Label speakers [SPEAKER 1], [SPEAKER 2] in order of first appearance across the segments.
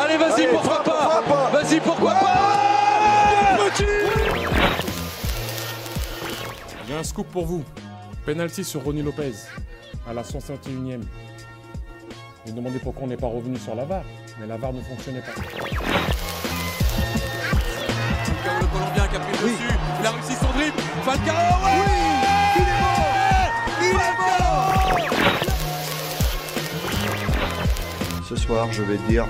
[SPEAKER 1] Allez, vas-y, pourquoi pas. Vas-y, pourquoi pas.
[SPEAKER 2] J'ai un scoop pour vous. Penalty sur Ronny Lopez à la 151e. Vous me demandez pourquoi on n'est pas revenu sur la VAR, mais la VAR ne fonctionnait pas.
[SPEAKER 1] Le Colombien qui a pris le dessus, il a réussi son dribble. Falcao, ouais, oui, il est mort.
[SPEAKER 3] Ce soir, je vais dire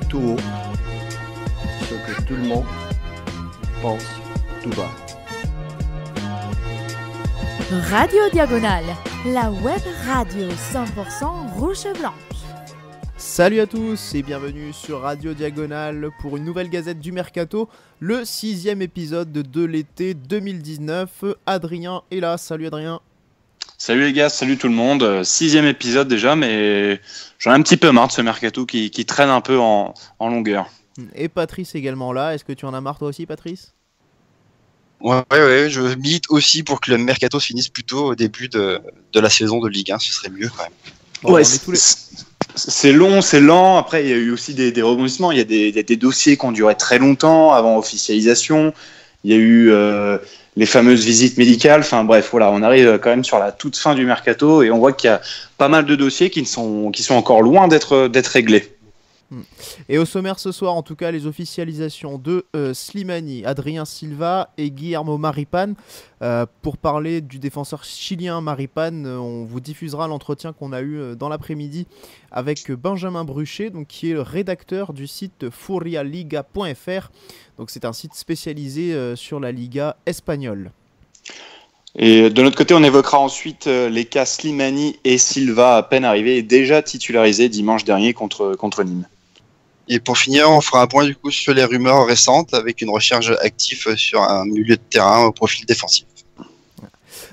[SPEAKER 3] tout haut ce que tout le monde pense tout bas.
[SPEAKER 4] Radio Diagonale, la web radio 100% rouge et blanche.
[SPEAKER 5] Salut à tous et bienvenue sur Radio Diagonale pour une nouvelle gazette du Mercato, le 6e épisode de l'été 2019. Adrien est là, salut Adrien.
[SPEAKER 6] Salut les gars, salut tout le monde. 6e épisode déjà, mais j'en ai un petit peu marre de ce Mercato qui traîne un peu en longueur.
[SPEAKER 5] Et Patrice également là, est-ce que tu en as marre toi aussi Patrice ?
[SPEAKER 7] Ouais, je milite aussi pour que le Mercato se finisse plutôt au début de la saison de Ligue 1, ce serait mieux quand même.
[SPEAKER 6] Bon, ouais, c'est long, c'est lent. Après, il y a eu aussi des rebondissements. Il y a des dossiers qui ont duré très longtemps avant officialisation. Il y a eu les fameuses visites médicales. Enfin bref, voilà, on arrive quand même sur la toute fin du Mercato et on voit qu'il y a pas mal de dossiers qui sont encore loin d'être réglés.
[SPEAKER 5] Et au sommaire ce soir, en tout cas, les officialisations de Slimani, Adrien Silva et Guillermo Maripán. Pour parler du défenseur chilien Maripán, on vous diffusera l'entretien qu'on a eu dans l'après-midi avec Benjamin Bruchet, donc, qui est le rédacteur du site furialiga.fr. Donc c'est un site spécialisé sur la Liga espagnole.
[SPEAKER 6] Et de notre côté, on évoquera ensuite les cas Slimani et Silva à peine arrivés et déjà titularisés dimanche dernier contre Nîmes.
[SPEAKER 7] Et pour finir, on fera un point du coup sur les rumeurs récentes avec une recherche active sur un milieu de terrain au profil défensif.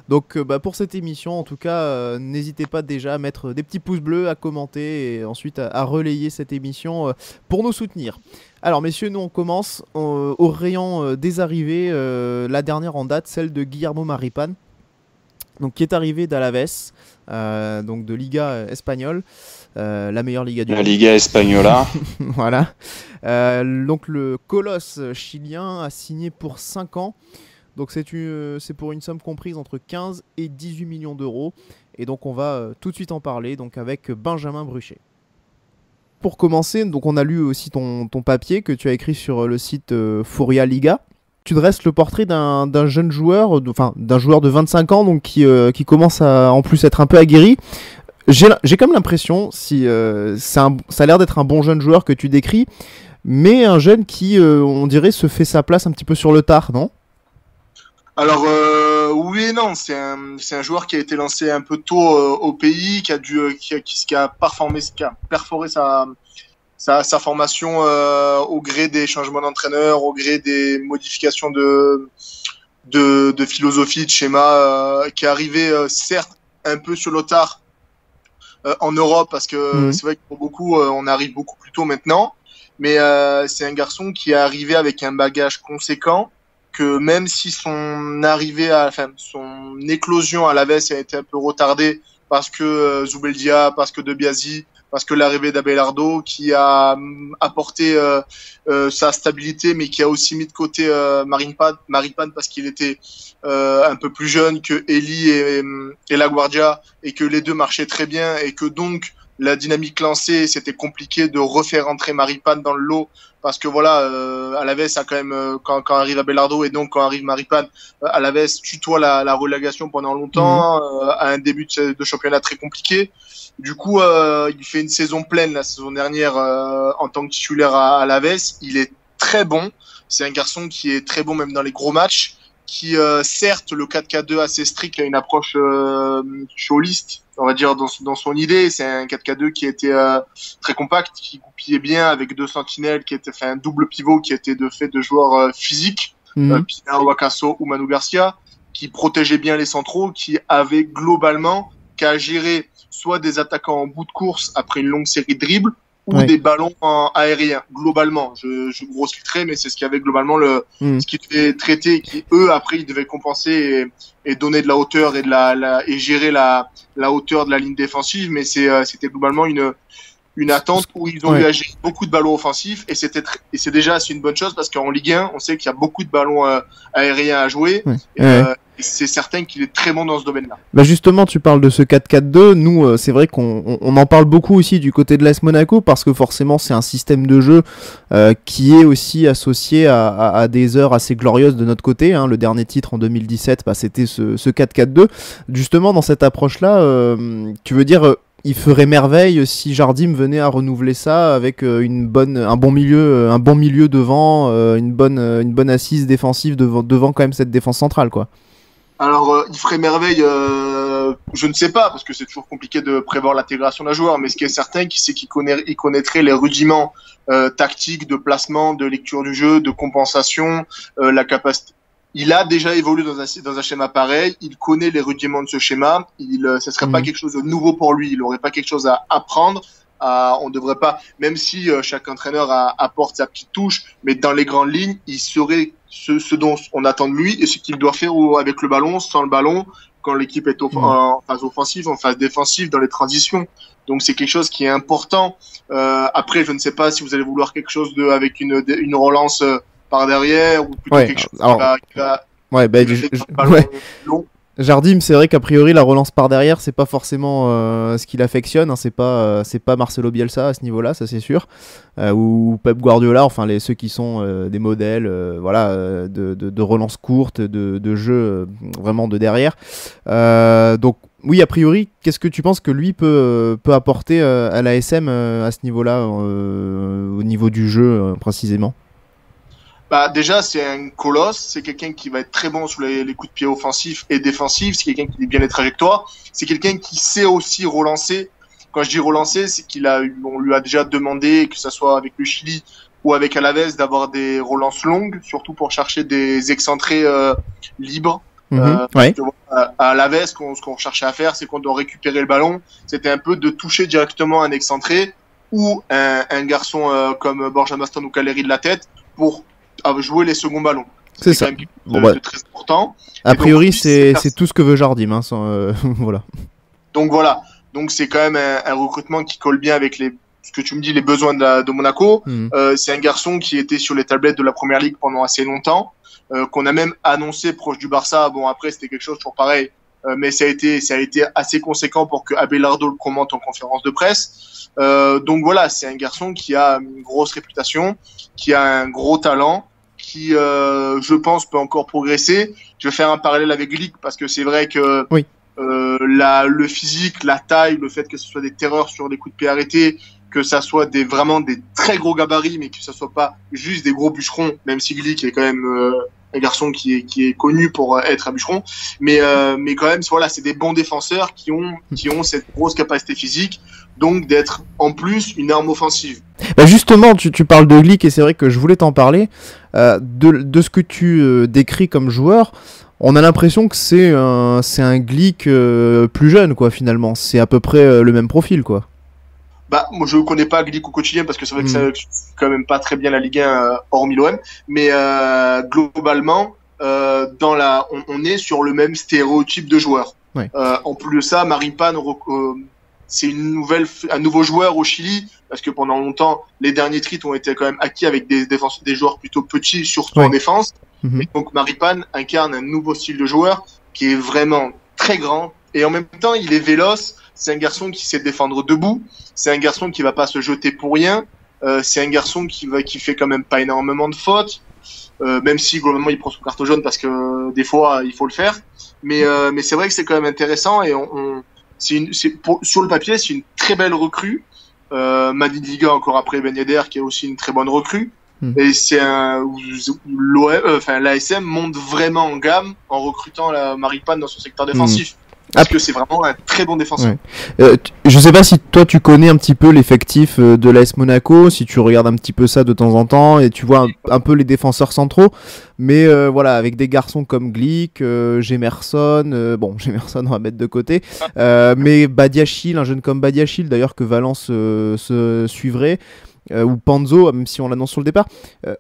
[SPEAKER 5] Donc pour cette émission, en tout cas, n'hésitez pas déjà à mettre des petits pouces bleus, à commenter et ensuite à relayer cette émission pour nous soutenir. Alors messieurs, nous on commence au rayon des arrivées, la dernière en date, celle de Guillermo Maripán, donc, qui est arrivé d'Alaves, donc de Liga espagnole. La meilleure Liga du monde.
[SPEAKER 6] La Liga Espagnola.
[SPEAKER 5] Voilà. Donc le colosse chilien a signé pour 5 ans. Donc c'est pour une somme comprise entre 15 et 18 millions d'euros. Et donc on va tout de suite en parler donc avec Benjamin Bruchet. Pour commencer, donc on a lu aussi ton papier que tu as écrit sur le site Furia Liga. Tu dresses le portrait d'un jeune joueur, d'un joueur de 25 ans donc qui commence à en plus être un peu aguerri. J'ai comme l'impression, ça a l'air d'être un bon jeune joueur que tu décris, mais un jeune qui, on dirait, se fait sa place un petit peu sur le tard, non ?
[SPEAKER 8] Alors, oui et non, c'est un joueur qui a été lancé un peu tôt au pays, qui a perforé sa formation au gré des changements d'entraîneur, au gré des modifications de philosophie, de schéma, qui est arrivé certes un peu sur le tard, en Europe, parce que c'est vrai que pour beaucoup, on arrive beaucoup plus tôt maintenant, mais c'est un garçon qui est arrivé avec un bagage conséquent, que même si son éclosion à l'Aves a été un peu retardée parce que Zubeldia, parce que De Biasi, parce que l'arrivée d'Abelardo qui a apporté sa stabilité, mais qui a aussi mis de côté Maripán parce qu'il était un peu plus jeune que Eli et LaGuardia, et que les deux marchaient très bien, et que donc la dynamique lancée, c'était compliqué de refaire entrer Maripán dans le lot, parce que voilà, Alaves a quand même, quand arrive Abelardo et donc quand arrive Maripán, Alaves tutoie la relégation pendant longtemps, à un début de championnat très compliqué. Du coup, il fait une saison pleine la saison dernière en tant que titulaire à Alaves. Il est très bon. C'est un garçon qui est très bon même dans les gros matchs, qui certes, le 4-4-2 assez strict a une approche holiste, on va dire, dans son idée. C'est un 4-4-2 qui était très compact, qui goupillait bien avec deux sentinelles, qui était fait un double pivot qui était fait de joueurs physiques, Pina, Wakaso ou Manu Garcia, qui protégeait bien les centraux, qui avait globalement qu'à gérer soit des attaquants en bout de course après une longue série de dribbles, ou des ballons aériens, globalement. Je grossis le trait, mais c'est ce qu'il y avait globalement, ce qui devait traiter, et qui, eux, après, ils devaient compenser et donner de la hauteur et gérer la hauteur de la ligne défensive, mais c'était globalement une une attente où ils ont eu à gérer beaucoup de ballons offensifs et c'est déjà une bonne chose parce qu'en Ligue 1, on sait qu'il y a beaucoup de ballons aériens à jouer. Et c'est certain qu'il est très bon dans ce domaine-là.
[SPEAKER 5] Bah justement, tu parles de ce 4-4-2. Nous, c'est vrai qu'on en parle beaucoup aussi du côté de l'AS Monaco parce que forcément, c'est un système de jeu qui est aussi associé à des heures assez glorieuses de notre côté. Hein. Le dernier titre en 2017, c'était ce 4-4-2. Justement, dans cette approche-là, tu veux dire... il ferait merveille si Jardim venait à renouveler ça avec un bon milieu devant, une bonne assise défensive devant quand même cette défense centrale, quoi.
[SPEAKER 8] Alors, il ferait merveille, je ne sais pas, parce que c'est toujours compliqué de prévoir l'intégration d'un joueur, mais ce qui est certain, c'est qu'il connaîtrait les rudiments tactiques, de placement, de lecture du jeu, de compensation, la capacité. Il a déjà évolué dans un schéma pareil, il connaît les rudiments de ce schéma, ce serait pas quelque chose de nouveau pour lui, il aurait pas quelque chose à apprendre. On devrait pas, même si chaque entraîneur apporte sa petite touche, mais dans les grandes lignes, il saurait ce dont on attend de lui et ce qu'il doit faire avec le ballon, sans le ballon, quand l'équipe est en phase offensive, en phase défensive, dans les transitions. Donc c'est quelque chose qui est important. Après, je ne sais pas si vous allez vouloir quelque chose avec une relance par derrière ou plutôt quelque chose qui va long.
[SPEAKER 5] Jardim, c'est vrai qu'a priori la relance par derrière, c'est pas forcément ce qu'il affectionne, hein, c'est pas Marcelo Bielsa à ce niveau-là, ça c'est sûr, ou Pep Guardiola, enfin ceux qui sont des modèles, de relance courte, de jeu vraiment de derrière. Donc oui, a priori, qu'est-ce que tu penses que lui peut apporter à l'ASM à ce niveau-là, au niveau du jeu précisément?
[SPEAKER 8] Bah déjà c'est un colosse, c'est quelqu'un qui va être très bon sur les coups de pied offensifs et défensifs, c'est quelqu'un qui lit bien les trajectoires, c'est quelqu'un qui sait aussi relancer. Quand je dis relancer, c'est on lui a déjà demandé, que ce soit avec le Chili ou avec Alaves, d'avoir des relances longues, surtout pour chercher des excentrés libres. À Alaves, ce qu'on cherchait à faire, c'est qu'on doit récupérer le ballon. C'était un peu de toucher directement un excentré ou un garçon comme Borja Maston ou Caleri de la tête pour jouer les seconds ballons.
[SPEAKER 5] C'est ça.
[SPEAKER 8] De très important.
[SPEAKER 5] A priori, c'est tout ce que veut Jardim. Hein, voilà.
[SPEAKER 8] Donc voilà. Donc c'est quand même un recrutement qui colle bien avec ce que tu me dis, les besoins de Monaco. C'est un garçon qui était sur les tablettes de la Première Ligue pendant assez longtemps, qu'on a même annoncé proche du Barça. Bon, après, c'était quelque chose toujours pareil, mais ça a été assez conséquent pour que Abelardo le commente en conférence de presse. Donc voilà, c'est un garçon qui a une grosse réputation, qui a un gros talent, qui, je pense, peut encore progresser. Je vais faire un parallèle avec Glick parce que c'est vrai que le physique, la taille, le fait que ce soit des terreurs sur des coups de pied arrêtés, que ça soit vraiment des très gros gabarits, mais que ça soit pas juste des gros bûcherons, même si Glick est quand même un garçon qui est connu pour être un bûcheron, mais quand même, voilà, c'est des bons défenseurs qui ont cette grosse capacité physique, donc d'être en plus une arme offensive.
[SPEAKER 5] Bah justement, tu parles de Glick et c'est vrai que je voulais t'en parler. De ce que tu décris comme joueur, on a l'impression que c'est un Glick plus jeune, quoi, finalement. C'est à peu près le même profil, quoi.
[SPEAKER 8] Bah, moi, je connais pas Glick au quotidien parce que c'est vrai que ça quand même pas très bien la Ligue 1 hormis l'OM, mais globalement, on est sur le même stéréotype de joueur.
[SPEAKER 5] Ouais.
[SPEAKER 8] En plus de ça, Maripane, c'est un nouveau joueur au Chili parce que pendant longtemps, les derniers titres ont été quand même acquis avec des joueurs plutôt petits, surtout en défense. Et donc Maripane incarne un nouveau style de joueur qui est vraiment très grand et en même temps, il est véloce. C'est un garçon qui sait défendre debout. C'est un garçon qui va pas se jeter pour rien. C'est un garçon qui fait quand même pas énormément de fautes, même si globalement il prend son carton jaune parce que des fois il faut le faire. Mais c'est vrai que c'est quand même intéressant et sur le papier c'est une très belle recrue. Madi Liga encore après Ben Yedder qui est aussi une très bonne recrue. Et c'est l'ASM monte vraiment en gamme en recrutant la Maripane dans son secteur défensif. Parce que c'est vraiment un très bon défenseur.
[SPEAKER 5] Je sais pas si toi tu connais un petit peu l'effectif de l'AS Monaco, si tu regardes un petit peu ça de temps en temps et tu vois un peu les défenseurs centraux, mais voilà, avec des garçons comme Glick, Gemerson, Gemerson on va mettre de côté, mais Badiachil, un jeune comme Badiachil d'ailleurs que Valence se suivrait, ou Panzo, même si on l'annonce sur le départ.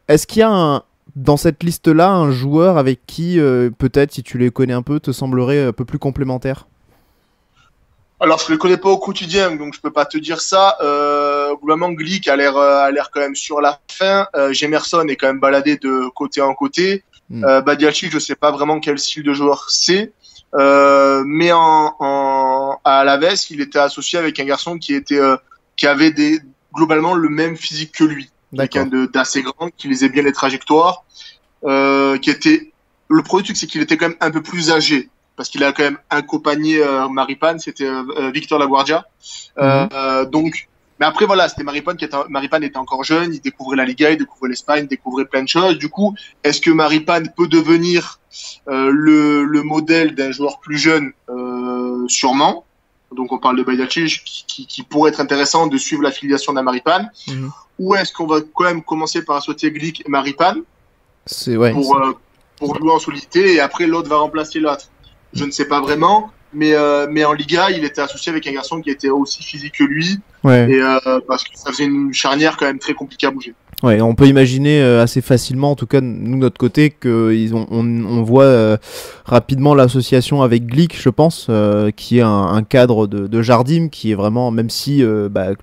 [SPEAKER 5] Est-ce qu'il y a dans cette liste-là, un joueur avec qui, peut-être, si tu les connais un peu, te semblerait un peu plus complémentaire?
[SPEAKER 8] Alors, je le connais pas au quotidien, donc je peux pas te dire ça. Globalement, Glick a l'air quand même sur la fin. Gemerson est quand même baladé de côté en côté. Badiachil, je sais pas vraiment quel style de joueur c'est. Mais à Alaves, il était associé avec un garçon qui avait globalement le même physique que lui. Quelqu'un d'assez grand, qui lisait bien les trajectoires, le premier truc, c'est qu'il était quand même un peu plus âgé, parce qu'il a quand même accompagné Maripane, c'était Victor Laguardia. Donc, mais après voilà, c'était Maripane était encore jeune, il découvrait la Liga, il découvrait l'Espagne, il découvrait plein de choses. Du coup, est-ce que Maripane peut devenir le modèle d'un joueur plus jeune? Sûrement. Donc on parle de Badiachil qui pourrait être intéressant de suivre l'affiliation d'un Maripane. Ou est-ce qu'on va quand même commencer par associer Glick et Maripane pour jouer en solidité, et après l'autre va remplacer l'autre? Je ne sais pas vraiment, mais en Liga, il était associé avec un garçon qui était aussi physique que lui, et parce que ça faisait une charnière quand même très compliquée à bouger.
[SPEAKER 5] Ouais, on peut imaginer assez facilement, en tout cas nous de notre côté, on voit rapidement l'association avec Glick, je pense, qui est un cadre de Jardim, qui est vraiment, même si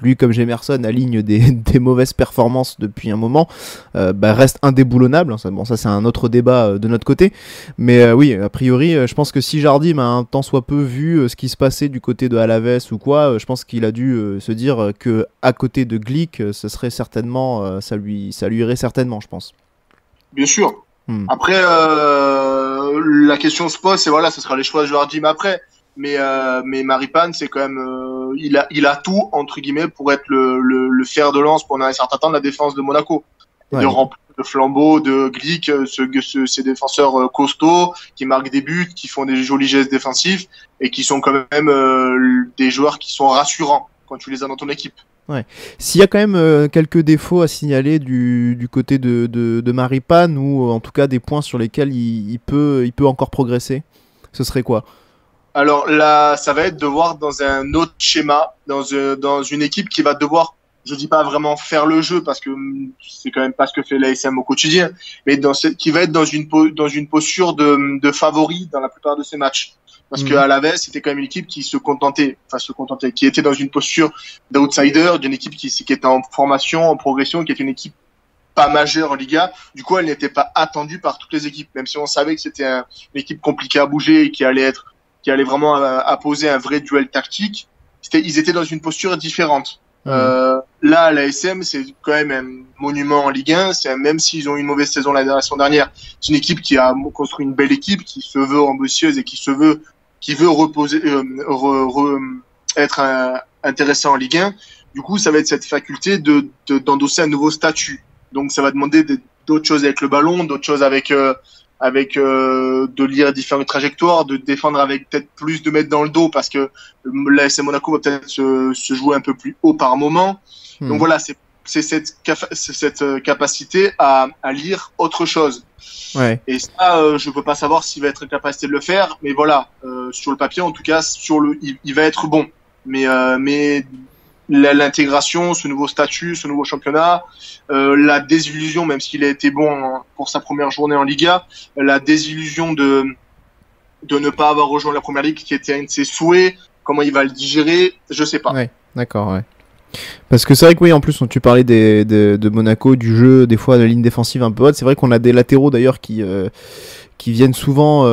[SPEAKER 5] lui comme Gemerson aligne des mauvaises performances depuis un moment, reste indéboulonnable. Ça c'est un autre débat de notre côté, mais oui, a priori, je pense que si Jardim a un tant soit peu vu ce qui se passait du côté de Alaves ou quoi, je pense qu'il a dû se dire que à côté de Glick, ce serait certainement ça lui irait certainement, je pense.
[SPEAKER 8] Bien sûr. Après, la question se pose, c'est voilà, ce sera les choix de Jardim après. Mais Maripane, c'est quand même, il a tout entre guillemets pour être le fer de lance pendant un certain temps de la défense de Monaco. De remplir le flambeau de Glick, ces défenseurs costauds qui marquent des buts, qui font des jolis gestes défensifs et qui sont quand même des joueurs qui sont rassurants quand tu les as dans ton équipe.
[SPEAKER 5] Ouais. S'il y a quand même quelques défauts à signaler du côté de Maripane, ou en tout cas des points sur lesquels il peut encore progresser, ce serait quoi?
[SPEAKER 8] Alors là, ça va être de voir dans un autre schéma, dans une équipe qui va devoir, je dis pas vraiment faire le jeu parce que c'est quand même pas ce que fait l'ASM au quotidien, mais qui va être dans une posture de favori dans la plupart de ses matchs. Parce que Alaves, c'était quand même une équipe qui qui était dans une posture d'outsider, d'une équipe qui était en formation, en progression, qui était une équipe pas majeure en Liga. Du coup, elle n'était pas attendue par toutes les équipes, même si on savait que c'était une équipe compliquée à bouger et qui allait vraiment apposer un vrai duel tactique. Ils étaient dans une posture différente. Là, l'ASM, c'est quand même un monument en Ligue 1. Même s'ils ont eu une mauvaise saison la saison dernière, c'est une équipe qui a construit une belle équipe, qui se veut ambitieuse et qui veut reposer, être intéressant en Ligue 1. Du coup, ça va être cette faculté d'endosser un nouveau statut. Donc, ça va demander d'autres choses avec le ballon, d'autres choses avec de lire différentes trajectoires, de défendre avec peut-être plus de mètres dans le dos, parce que l'AS Monaco va peut-être se jouer un peu plus haut par moment. Donc voilà, c'est cette capacité à lire autre chose.
[SPEAKER 5] Ouais.
[SPEAKER 8] Et ça, je peux pas savoir s'il va être en capacité de le faire, mais voilà, sur le papier, en tout cas, il va être bon. Mais l'intégration, ce nouveau statut, ce nouveau championnat, la désillusion, même s'il a été bon pour sa première journée en Liga, la désillusion de ne pas avoir rejoint la première ligue, qui était un de ses souhaits, comment il va le digérer, je sais pas.
[SPEAKER 5] Ouais, d'accord, ouais. Parce que c'est vrai que oui, en plus tu parlais de Monaco, du jeu, des fois de la ligne défensive un peu haute. C'est vrai qu'on a des latéraux d'ailleurs qui viennent souvent,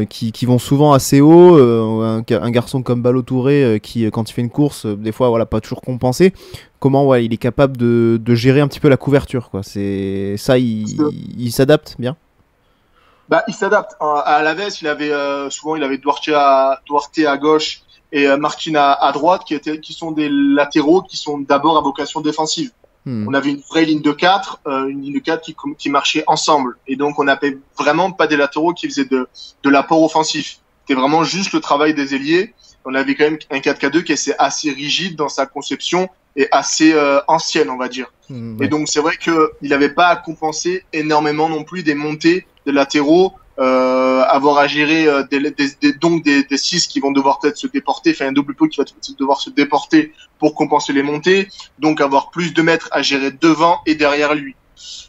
[SPEAKER 5] qui vont souvent assez haut. Un garçon comme Ballo Touré qui, quand il fait une course, des fois voilà, pas toujours compensé. Comment il est capable de gérer un petit peu la couverture, quoi. C'est ça, il s'adapte bien.
[SPEAKER 8] Il s'adapte. À Alaves, il avait Duarte à gauche et Martin à droite, qui sont des latéraux qui sont d'abord à vocation défensive. On avait une vraie ligne de 4, une ligne de 4 qui marchait ensemble. Et donc, on n'avait vraiment pas des latéraux qui faisaient de l'apport offensif. C'était vraiment juste le travail des ailiers. On avait quand même un 4-4-2 qui est assez rigide dans sa conception et assez ancienne, on va dire. Et donc, c'est vrai qu'il n'avait pas à compenser énormément non plus des montées des latéraux, avoir à gérer des 6 qui vont devoir peut-être se déporter, faire un double pivot qui va devoir se déporter pour compenser les montées, donc avoir plus de mètres à gérer devant et derrière lui.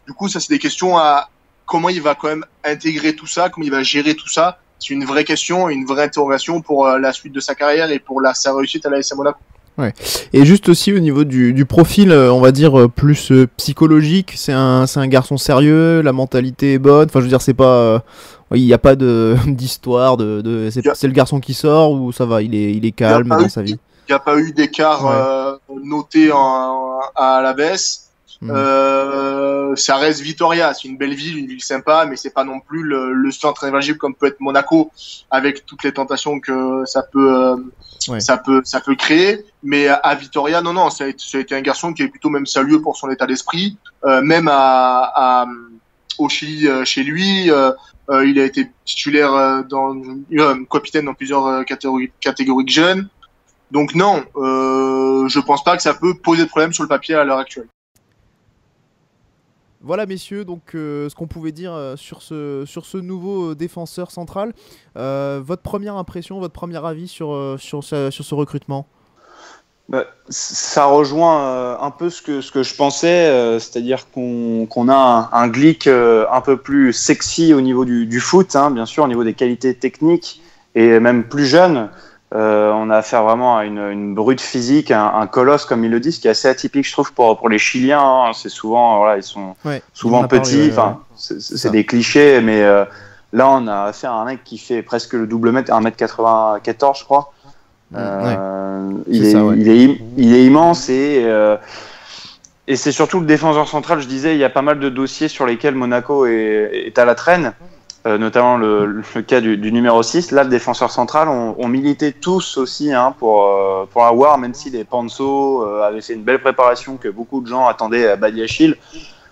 [SPEAKER 8] Du coup, ça c'est des questions à comment il va quand même intégrer tout ça, comment il va gérer tout ça, c'est une vraie question, une vraie interrogation pour la suite de sa carrière et pour sa réussite à l'AS Monaco.
[SPEAKER 5] Ouais. Et juste aussi au niveau du profil, on va dire plus psychologique, c'est un garçon sérieux, la mentalité est bonne. Enfin, je veux dire, c'est pas, il n'y a pas d'histoire c'est le garçon qui sort ou ça va, il est calme dans sa vie.
[SPEAKER 8] Il n'y a pas eu d'écart noté à la baisse. Ça reste Vitoria, c'est une belle ville, une ville sympa, mais c'est pas non plus le centre évangile comme peut être Monaco, avec toutes les tentations que ça peut créer. Mais à Vitoria, non, ça a été un garçon qui est plutôt même salué pour son état d'esprit, même au Chili, chez lui, il a été titulaire capitaine dans plusieurs catégories de jeunes. Donc non, je pense pas que ça peut poser de problème sur le papier à l'heure actuelle.
[SPEAKER 5] Voilà messieurs, donc ce qu'on pouvait dire sur ce nouveau défenseur central. Votre première impression, votre premier avis sur ce recrutement?
[SPEAKER 6] Ça rejoint un peu ce que je pensais, c'est-à-dire qu'on a un Glick un peu plus sexy au niveau du foot, hein, bien sûr, au niveau des qualités techniques, et même plus jeune. On a affaire vraiment à une brute physique, un colosse comme ils le disent, qui est assez atypique je trouve pour les Chiliens, hein. C'est souvent, voilà, ils sont souvent petits, c'est des clichés, mais là on a affaire à un mec qui fait presque le double mètre, 1m94 je crois. Il est immense et c'est surtout le défenseur central. Je disais, il y a pas mal de dossiers sur lesquels Monaco est à la traîne. Notamment le cas du numéro 6. Là, le défenseur central, on militait tous aussi pour l'avoir, même si les Panzo avaient fait une belle préparation que beaucoup de gens attendaient à Badiachil.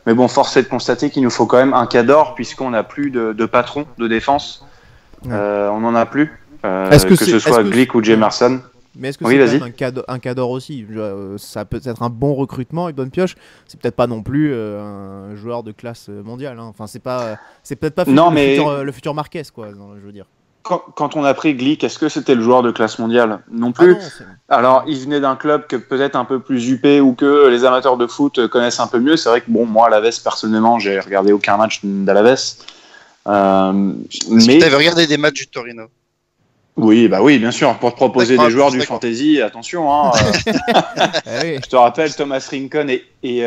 [SPEAKER 6] Mais bon, force est de constater qu'il nous faut quand même un cadre, puisqu'on n'a plus de patron de défense. On n'en a plus, que ce soit Glick ou Jemerson.
[SPEAKER 5] Mais est-ce que c'est quand même un cadre aussi? Ça peut être un bon recrutement, une bonne pioche. C'est peut-être pas non plus un joueur de classe mondiale. Hein. Enfin, c'est peut-être pas le futur Marquez, quoi. Je veux dire.
[SPEAKER 6] Quand on a pris Glick, est-ce que c'était le joueur de classe mondiale? Non plus. Alors, il venait d'un club que peut-être un peu plus huppé ou que les amateurs de foot connaissent un peu mieux. C'est vrai que moi, Alaves, personnellement, j'ai regardé aucun match d'Alaves.
[SPEAKER 7] Mais tu avais regardé des matchs du Torino?
[SPEAKER 6] Oui, bien sûr, pour te proposer des joueurs du fantasy, attention. Hein, je te rappelle Thomas Rincon et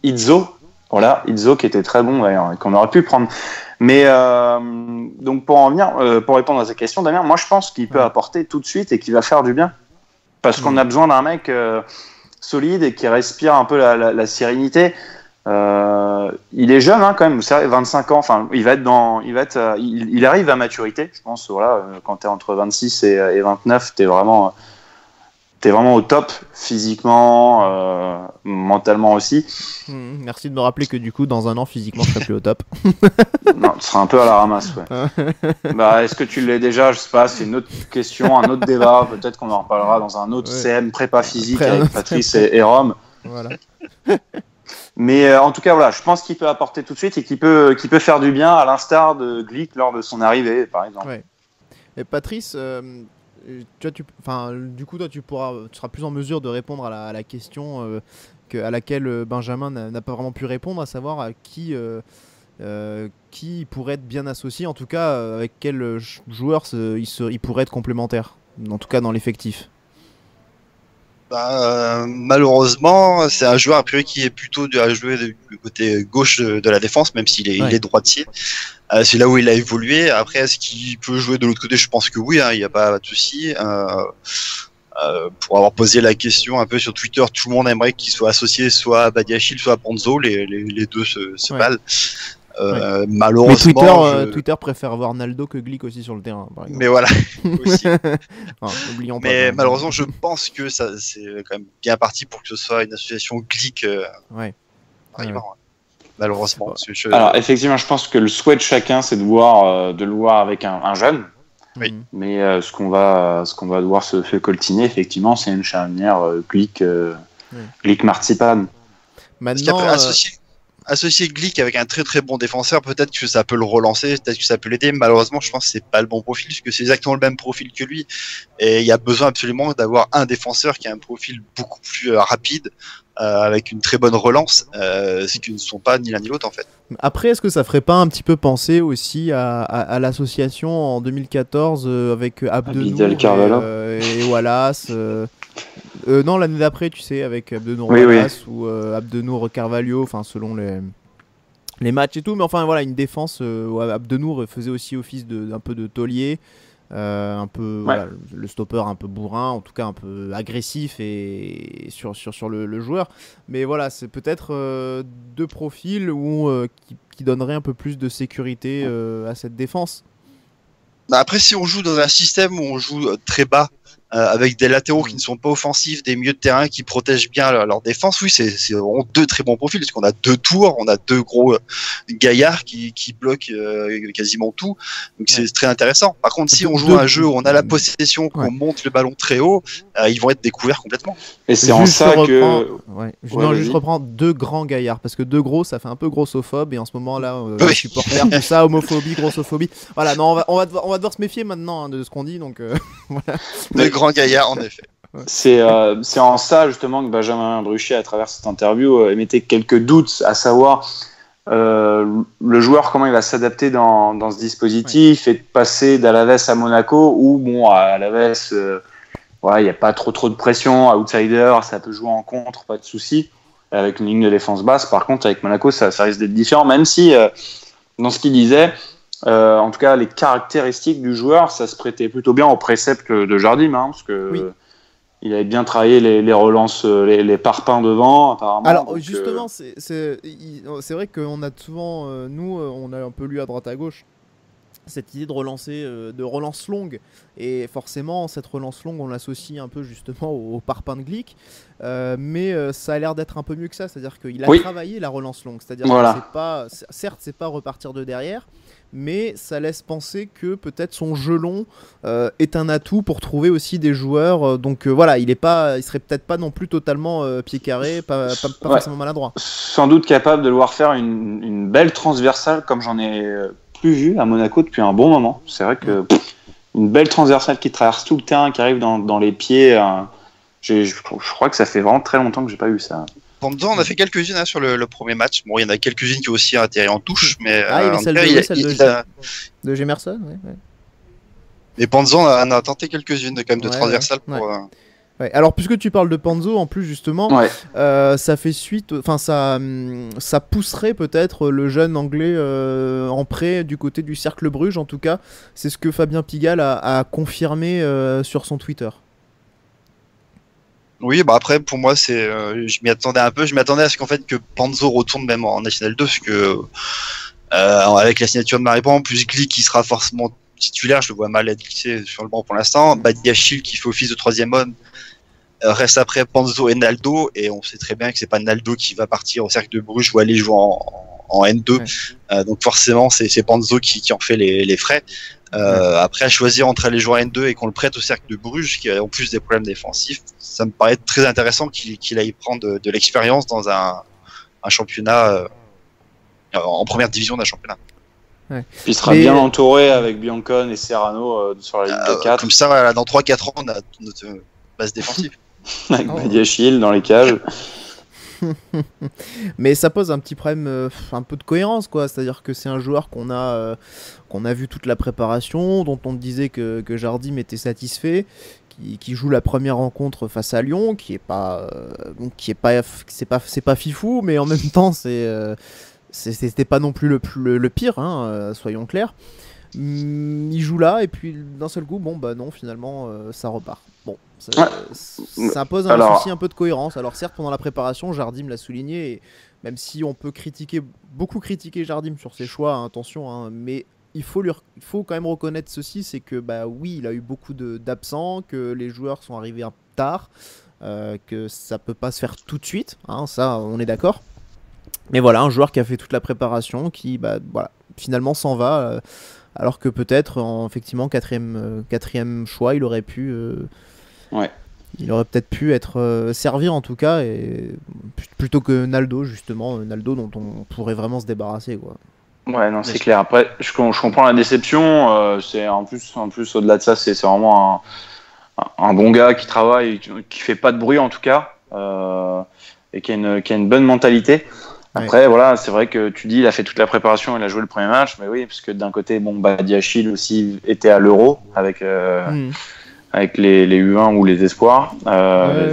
[SPEAKER 6] Izzo. Voilà, Izzo qui était très bon d'ailleurs, et qu'on aurait pu prendre. Mais donc pour en venir, pour répondre à cette question, Damien, moi je pense qu'il peut apporter tout de suite et qu'il va faire du bien. Parce qu'on a besoin d'un mec solide et qui respire un peu la sérénité. Il est jeune quand même, vous savez, 25 ans. Enfin, il arrive à maturité, je pense. Voilà, quand t'es entre 26 et 29, t'es vraiment au top physiquement, mentalement aussi.
[SPEAKER 5] Merci de me rappeler que du coup, dans un an, physiquement, je serai plus au top.
[SPEAKER 6] Non, tu seras un peu à la ramasse. Ouais. Est-ce que tu l'es déjà? Je sais pas. C'est une autre question, un autre débat. Peut-être qu'on en reparlera dans un autre CM prépa physique avec Patrice et Rome. Voilà. Mais en tout cas, voilà, je pense qu'il peut apporter tout de suite et qu'il peut faire du bien, à l'instar de Glick lors de son arrivée, par exemple. Ouais.
[SPEAKER 5] Et Patrice, du coup, toi, tu seras plus en mesure de répondre à la question à laquelle Benjamin n'a pas vraiment pu répondre, à savoir à qui pourrait être bien associé, en tout cas, avec quel joueur il pourrait être complémentaire, en tout cas dans l'effectif.
[SPEAKER 7] Malheureusement, c'est un joueur a priori qui est plutôt à jouer du côté gauche de la défense, même s'il il est droitier. C'est là où il a évolué. Après, est-ce qu'il peut jouer de l'autre côté? Je pense que oui, il n'y a pas de souci. Pour avoir posé la question un peu sur Twitter, tout le monde aimerait qu'il soit associé soit à Badiachil, soit à Panzo. Les deux se valent. Malheureusement,
[SPEAKER 5] mais Twitter préfère voir Naldo que Glick aussi sur le terrain, par exemple.
[SPEAKER 7] Mais voilà, aussi.
[SPEAKER 5] Oublions
[SPEAKER 7] pas. Mais malheureusement, je pense que ça, c'est quand même bien parti pour que ce soit une association Glick. Malheureusement.
[SPEAKER 6] Alors effectivement, je pense que le souhait de chacun, c'est de le voir avec un jeune.
[SPEAKER 7] Oui.
[SPEAKER 6] Mais ce qu'on va devoir se coltiner, effectivement, c'est une charnière Glick Marzipan.
[SPEAKER 7] Maintenant, associer Glick avec un très très bon défenseur, peut-être que ça peut le relancer, peut-être que ça peut l'aider. Malheureusement, je pense que c'est pas le bon profil, parce que c'est exactement le même profil que lui. Et il y a besoin absolument d'avoir un défenseur qui a un profil beaucoup plus rapide, avec une très bonne relance, ce qui ne sont pas ni l'un ni l'autre en fait.
[SPEAKER 5] Après, est-ce que ça ferait pas un petit peu penser aussi à l'association en 2014 avec Abdenour et Wallace non, l'année d'après, tu sais, avec Abdenour Wallace ou Abdenour Carvalho, enfin selon les matchs et tout, mais enfin voilà, une défense où Abdenour faisait aussi office d'un peu de taulier. Un peu voilà, le stopper un peu bourrin, en tout cas un peu agressif et sur le joueur, mais voilà, c'est peut-être deux profils qui donneraient un peu plus de sécurité à cette défense.
[SPEAKER 7] Après, si on joue dans un système où on joue très bas, avec des latéraux qui ne sont pas offensifs, des milieux de terrain qui protègent bien leur défense, oui, c'est vraiment deux très bons profils, parce qu'on a deux tours, on a deux gros gaillards qui bloquent quasiment tout, donc c'est très intéressant. Par contre, si on joue un jeu où on a la possession, qu'on monte le ballon très haut, ils vont être découverts complètement.
[SPEAKER 6] Et c'est en ça que...
[SPEAKER 5] juste reprendre deux grands gaillards, parce que deux gros, ça fait un peu grossophobe, et en ce moment-là, les supporters, tout ça, homophobie, grossophobie, voilà, non, on va devoir se méfier maintenant de ce qu'on dit, donc voilà.
[SPEAKER 7] Grand gaillard en effet.
[SPEAKER 6] C'est en ça justement que Benjamin Bruchet, à travers cette interview, émettait quelques doutes, à savoir le joueur, comment il va s'adapter dans ce dispositif et de passer d'Alaves à Monaco, où bon, à Alaves, il n'y a pas trop de pression, outsider, ça peut jouer en contre, pas de souci, avec une ligne de défense basse. Par contre, avec Monaco, ça risque d'être différent, même si dans ce qu'il disait, en tout cas, les caractéristiques du joueur, ça se prêtait plutôt bien au précepte de Jardim, parce que il avait bien travaillé les relances, les parpaings devant, apparemment.
[SPEAKER 5] Alors,
[SPEAKER 6] donc,
[SPEAKER 5] justement, c'est vrai qu'on a souvent, nous, on a un peu lu à droite à gauche cette idée de relance longue, et forcément cette relance longue on l'associe un peu justement au parpaing de Glick, mais ça a l'air d'être un peu mieux que ça, c'est-à-dire qu'il a travaillé la relance longue, c'est-à-dire que certes c'est pas repartir de derrière, mais ça laisse penser que peut-être son jeu long est un atout pour trouver aussi des joueurs, donc voilà, il serait peut-être pas non plus totalement pied carré, pas forcément maladroit.
[SPEAKER 6] Sans doute capable de le voir faire une belle transversale, comme j'en ai plus vu à Monaco depuis un bon moment. C'est vrai que une belle transversale qui traverse tout le terrain, qui arrive dans les pieds. Je crois que ça fait vraiment très longtemps que j'ai pas vu ça.
[SPEAKER 7] Panzo, on a fait quelques-unes sur le premier match. Bon, il y en a quelques-unes qui ont aussi atterri en touche, mais
[SPEAKER 5] il y avait celle de Gemerson.
[SPEAKER 7] Mais Panzo, on a tenté quelques-unes quand même de transversales pour.
[SPEAKER 5] Ouais. Alors, puisque tu parles de Panzo, en plus justement, ça fait suite, enfin ça pousserait peut-être le jeune anglais en prêt du côté du Cercle Bruges. En tout cas, c'est ce que Fabien Pigalle a confirmé sur son Twitter.
[SPEAKER 7] Oui, après pour moi je m'y attendais un peu. Je m'attendais à ce qu'en fait que Panzo retourne même en National 2, parce que avec la signature de Mariband, plus Glick qui sera forcément titulaire, je le vois mal être glissé sur le banc pour l'instant. Badiachil qui fait office de troisième homme reste après Panzo et Naldo, et on sait très bien que c'est pas Naldo qui va partir au Cercle de Bruges ou aller jouer en N2, donc forcément c'est Panzo qui en fait les frais. Après, à choisir entre aller jouer en N2 et qu'on le prête au Cercle de Bruges, qui a en plus des problèmes défensifs, ça me paraît très intéressant qu'il aille prendre de l'expérience dans un championnat en première division d'un championnat.
[SPEAKER 6] Puis il sera bien entouré avec Biancon et Serrano sur la ligne de 4.
[SPEAKER 7] Comme ça, voilà, dans 3-4 ans, on a notre base défensive.
[SPEAKER 6] Avec Badiachil dans les cages.
[SPEAKER 5] Mais ça pose un petit problème, un peu de cohérence, quoi. C'est-à-dire que c'est un joueur qu'on a vu toute la préparation, dont on disait que Jardim était satisfait, qui joue la première rencontre face à Lyon, c'est pas fifou, mais en même temps c'était pas non plus le pire, soyons clairs. Il joue là, et puis d'un seul coup, non, finalement ça repart. Bon, ça pose un souci un peu de cohérence. Alors certes, pendant la préparation, Jardim l'a souligné, et même si on peut beaucoup critiquer Jardim sur ses choix, attention, mais il faut quand même reconnaître ceci, c'est que oui, il a eu beaucoup d'absents, que les joueurs sont arrivés un peu tard, que ça peut pas se faire tout de suite, ça on est d'accord. Mais voilà, un joueur qui a fait toute la préparation, qui finalement s'en va, alors que peut-être effectivement quatrième choix, il aurait pu il aurait peut-être pu être servir en tout cas, et plutôt que Naldo, justement, Naldo dont on pourrait vraiment se débarrasser, quoi.
[SPEAKER 6] Ouais, non, c'est clair. Après, je comprends la déception. C'est en plus au-delà de ça, c'est vraiment un bon gars qui travaille, qui fait pas de bruit en tout cas. et qui a une bonne mentalité. Après, voilà, c'est vrai que tu dis, il a fait toute la préparation, il a joué le premier match, mais oui, parce que d'un côté, Badiachil aussi était à l'Euro avec les U20 ou les espoirs,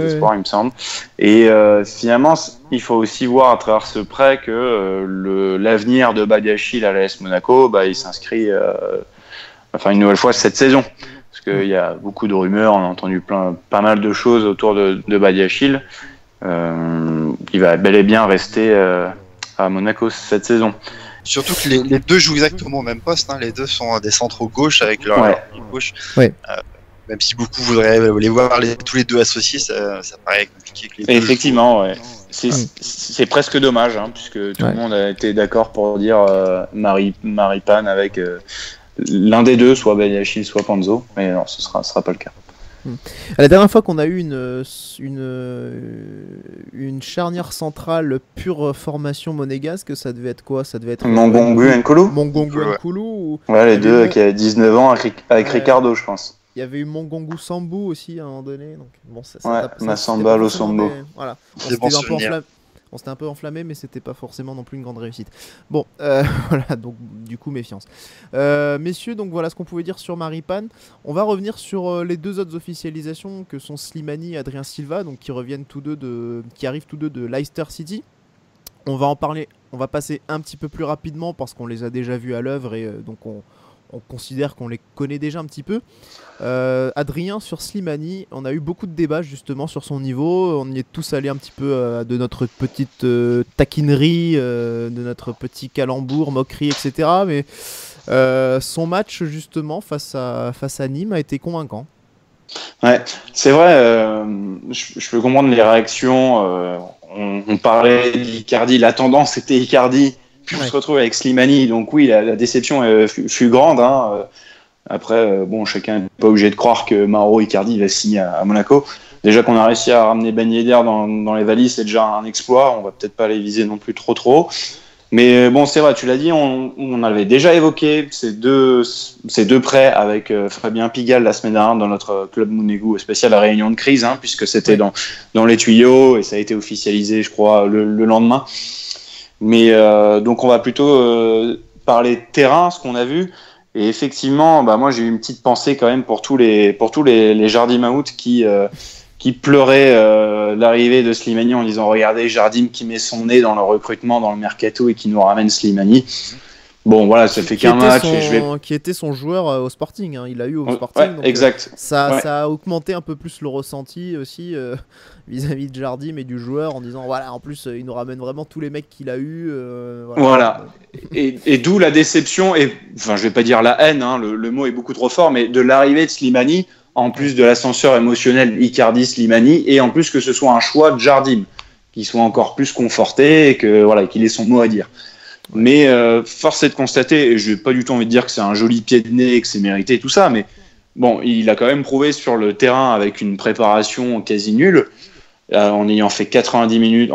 [SPEAKER 6] espoirs, il me semble. Et finalement, il faut aussi voir à travers ce prêt que l'avenir de Badiachil à l'AS Monaco, il s'inscrit, une nouvelle fois cette saison. Parce qu'il y a beaucoup de rumeurs, on a entendu pas mal de choses autour de Badiachil. Il va bel et bien rester à Monaco cette saison.
[SPEAKER 7] Surtout que les deux jouent exactement au même poste, hein. Les deux sont des centraux gauche avec leur gauche.
[SPEAKER 5] Ouais.
[SPEAKER 7] Même si beaucoup voudraient les voir tous les deux associés, ça paraît compliqué que les deux.
[SPEAKER 6] Effectivement, ouais. C'est presque dommage, hein, puisque tout le monde a été d'accord pour dire Maripane avec l'un des deux, soit Badiachil, soit Panzo, mais non, ce sera pas le cas.
[SPEAKER 5] La dernière fois qu'on a eu une charnière centrale pure formation monégasque, ça devait être quoi? Ça devait être
[SPEAKER 6] Mongongu Nkulu.
[SPEAKER 5] Mongongu Nkulu.
[SPEAKER 6] Les deux qui avaient 19 ans avec Ricardo, je pense.
[SPEAKER 5] Il y avait eu Mongongu Sambou aussi à un moment donné. Donc, bon,
[SPEAKER 6] Massamba Losambo.
[SPEAKER 5] Voilà. On s'était un peu enflammé, mais c'était pas forcément non plus une grande réussite. Bon, voilà, donc du coup, méfiance. Messieurs, donc voilà ce qu'on pouvait dire sur Maripane. On va revenir sur les deux autres officialisations que sont Slimani et Adrien Silva, donc qui arrivent tous deux de Leicester City. On va en parler, on va passer un petit peu plus rapidement parce qu'on les a déjà vus à l'œuvre et donc on considère qu'on les connaît déjà un petit peu. Adrien, sur Slimani, on a eu beaucoup de débats justement sur son niveau. On y est tous allés un petit peu de notre petite taquinerie, de notre petit calembour, moquerie, etc. Mais son match justement face à Nîmes a été convaincant.
[SPEAKER 6] Ouais, c'est vrai. Je peux comprendre les réactions. On parlait d'Icardi. La tendance était Icardi. Puis on se retrouve avec Slimani, donc oui, la déception fut grande. Hein. Après, chacun n'est pas obligé de croire que Mauro Icardi va signer à Monaco. Déjà qu'on a réussi à ramener Ben Yedder dans les valises, c'est déjà un exploit. On va peut-être pas les viser non plus trop. Mais bon, c'est vrai, tu l'as dit, on avait déjà évoqué ces deux prêts avec Fabien Pigalle la semaine dernière dans notre club Mounegou spécial à réunion de crise, hein, puisque c'était dans les tuyaux et ça a été officialisé, je crois, le lendemain. Mais donc on va plutôt parler terrain, ce qu'on a vu. Et effectivement, moi j'ai eu une petite pensée quand même pour tous les Jardim Out qui pleuraient l'arrivée de Slimani en disant regardez Jardim qui met son nez dans le recrutement, dans le mercato et qui nous ramène Slimani. Bon voilà, ça fait qu'un match.
[SPEAKER 5] Qui était son joueur au Sporting, hein. Il l'a eu au Sporting.
[SPEAKER 6] Ouais, donc,
[SPEAKER 5] exact. Ça a augmenté un peu plus le ressenti aussi vis-à-vis de Jardim et du joueur en disant voilà, en plus il nous ramène vraiment tous les mecs qu'il a eu.
[SPEAKER 6] Voilà. Et d'où la déception et je vais pas dire la haine, hein, le mot est beaucoup trop fort, mais de l'arrivée de Slimani en plus de l'ascenseur émotionnel Icardi Slimani et en plus que ce soit un choix de Jardim qui soit encore plus conforté et qu'il ait son mot à dire. Mais force est de constater, et je n'ai pas du tout envie de dire que c'est un joli pied de nez, que c'est mérité et tout ça, mais bon, il a quand même prouvé sur le terrain avec une préparation quasi nulle, en ayant fait 90 minutes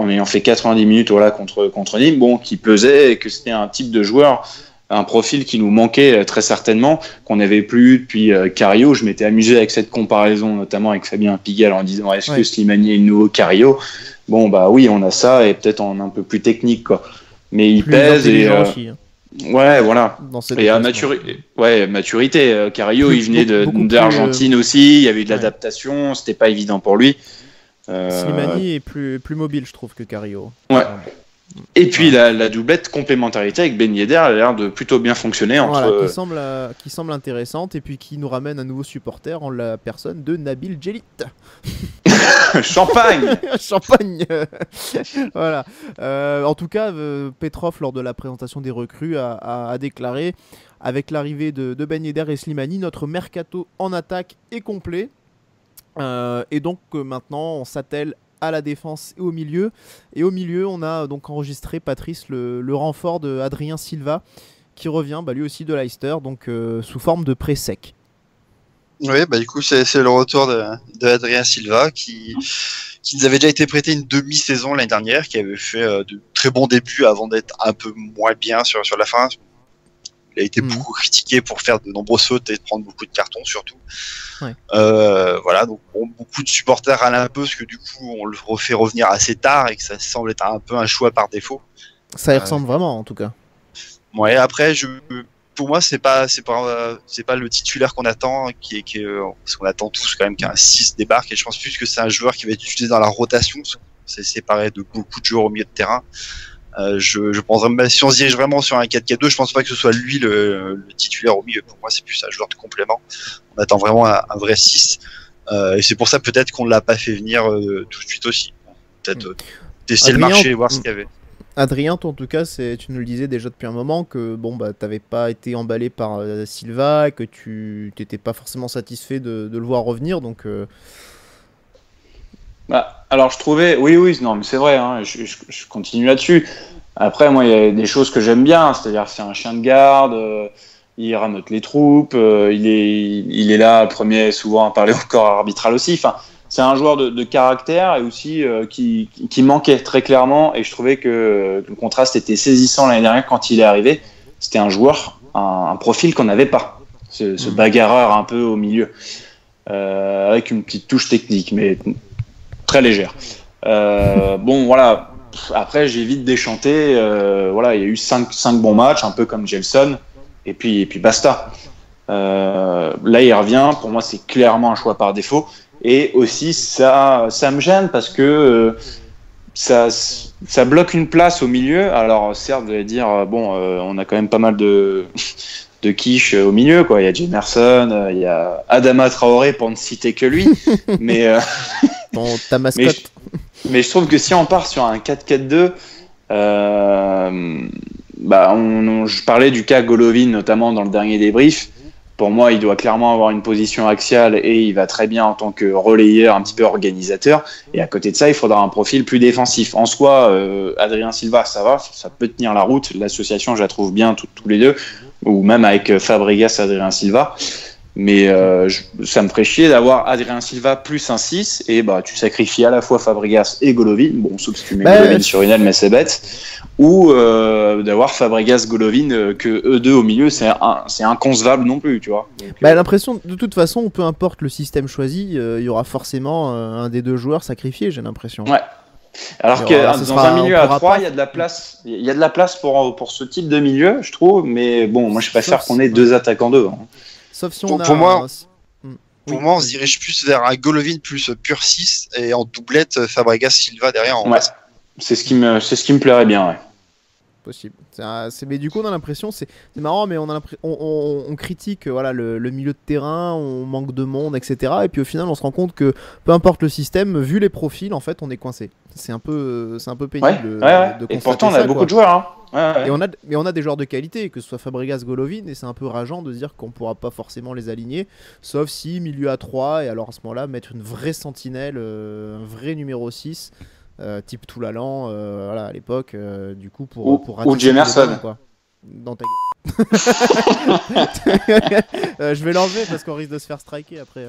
[SPEAKER 6] contre Nîmes, qui pesait et que c'était un type de joueur, un profil qui nous manquait très certainement, qu'on n'avait plus depuis Carillo. Je m'étais amusé avec cette comparaison, notamment avec Fabien Pigalle, en disant est-ce que Slimani est le nouveau Carillo? Oui, on a ça, et peut-être en un peu plus technique, quoi. Mais il pèse et
[SPEAKER 5] aussi, hein.
[SPEAKER 6] Ouais, voilà. Et à maturité, Carillo, il venait d'Argentine aussi, il y avait eu de l'adaptation, c'était pas évident pour lui.
[SPEAKER 5] Slimani est plus mobile, je trouve, que Carillo.
[SPEAKER 6] Ouais. Et puis la doublette complémentarité avec Ben Yedder a l'air de plutôt bien fonctionner
[SPEAKER 5] qui semble intéressante et puis qui nous ramène un nouveau supporter en la personne de Nabil Djelit.
[SPEAKER 6] Champagne.
[SPEAKER 5] Voilà. En tout cas, Petrov, lors de la présentation des recrues, a déclaré avec l'arrivée de Ben Yedder et Slimani, notre mercato en attaque est complet. Et donc maintenant, on s'attelle à la défense et au milieu. Et au milieu, on a donc enregistré, Patrice, le renfort de Adrien Silva qui revient lui aussi de Leicester, donc sous forme de prêt sec.
[SPEAKER 7] Oui, du coup, c'est le retour de Adrien Silva qui nous avait déjà été prêté une demi-saison l'année dernière, qui avait fait de très bons débuts avant d'être un peu moins bien sur la fin. Il a été beaucoup critiqué pour faire de nombreuses fautes et de prendre beaucoup de cartons surtout.
[SPEAKER 5] Ouais.
[SPEAKER 7] Voilà, donc bon, beaucoup de supporters râlent un peu parce que du coup on le refait revenir assez tard et que ça semble être un peu un choix par défaut.
[SPEAKER 5] Ça y ressemble vraiment en tout cas.
[SPEAKER 7] Ouais, après pour moi c'est pas le titulaire qu'on attend, parce qu'on attend tous quand même qu'un 6 débarque, et je pense plus que c'est un joueur qui va être utilisé dans la rotation. C'est séparé de beaucoup de joueurs au milieu de terrain. Je pense vraiment, si on se dirige vraiment sur un 4-4-2, je pense pas que ce soit lui le titulaire au milieu. Pour moi, c'est plus un joueur de complément. On attend vraiment un vrai 6. Et c'est pour ça peut-être qu'on ne l'a pas fait venir tout de suite aussi. Peut-être tester le marché et voir ce qu'il y avait.
[SPEAKER 5] Adrien, toi en tout cas, tu nous le disais déjà depuis un moment que bon bah t'avais pas été emballé par Silva, et que tu t'étais pas forcément satisfait de le voir revenir, donc.
[SPEAKER 6] Bah, alors je trouvais, oui, non, mais c'est vrai, hein, je continue là-dessus. Après, moi, il y a des choses que j'aime bien, c'est-à-dire c'est un chien de garde, il ramote les troupes, il est là, premier souvent à parler au corps arbitral aussi. Enfin, c'est un joueur de caractère et aussi qui manquait très clairement. Et je trouvais que le contraste était saisissant l'année dernière quand il est arrivé. C'était un joueur, un profil qu'on n'avait pas, ce bagarreur un peu au milieu, avec une petite touche technique, mais très légère. Bon, voilà. Après, j'ai vite déchanté. Voilà, il y a eu 5 bons matchs, un peu comme Gelson, et puis basta. Là, il revient. Pour moi, c'est clairement un choix par défaut. Et aussi, ça me gêne parce que ça bloque une place au milieu. Alors, certes, vous allez dire, on a quand même pas mal de quiche au milieu, quoi. Il y a Jemerson, il y a Adama Traoré, pour ne citer que lui. Mais
[SPEAKER 5] ta mascotte.
[SPEAKER 6] Mais je trouve que si on part sur un 4-4-2, je parlais du cas Golovin notamment dans le dernier débrief. Pour moi, il doit clairement avoir une position axiale et il va très bien en tant que relayeur, un petit peu organisateur. Et à côté de ça, il faudra un profil plus défensif. En soi, Adrien Silva, ça va, ça peut tenir la route. L'association, je la trouve bien tous les deux, ou même avec Fabregas, Adrien Silva. Mais ça me ferait chier d'avoir Adrien Silva plus un 6 et tu sacrifies à la fois Fabregas et Golovin. Bon, sauf si tu mets Golovin sur une aile, mais c'est bête. Ou d'avoir Fabregas, Golovin, que eux deux au milieu, c'est inconcevable non plus, tu vois. Donc,
[SPEAKER 5] l'impression, de toute façon, peu importe le système choisi, il y aura forcément un des deux joueurs sacrifié, j'ai l'impression.
[SPEAKER 6] Ouais. Alors que dans un milieu à 3, il y a de la place. Il y a de la place pour ce type de milieu, je trouve. Mais bon, moi, je préfère qu'on ait 2 attaquants devant.
[SPEAKER 5] Sauf si on a.
[SPEAKER 7] Pour moi, on se dirige plus vers un Golovin plus pur 6 et en doublette Fabregas Silva derrière en base.
[SPEAKER 6] C'est ce qui me plairait bien, ouais.
[SPEAKER 5] Possible. Mais du coup, on a l'impression, c'est marrant, mais on critique voilà, le milieu de terrain, on manque de monde, etc. Et puis au final, on se rend compte que peu importe le système, vu les profils, en fait, on est coincé. C'est un peu pénible de constater.
[SPEAKER 6] Et pourtant, on a beaucoup
[SPEAKER 5] quoi.
[SPEAKER 6] de joueurs. Hein. Ouais.
[SPEAKER 5] Et on a des joueurs de qualité, que ce soit Fabregas, Golovin, et c'est un peu rageant de se dire qu'on pourra pas forcément les aligner, sauf si milieu à 3, et alors à ce moment-là, mettre une vraie sentinelle, un vrai numéro 6. Type Toulalan, voilà, à l'époque, du coup,
[SPEAKER 6] ou Jemerson,
[SPEAKER 5] quoi. Dans ta je vais l'enlever parce qu'on risque de se faire striker après.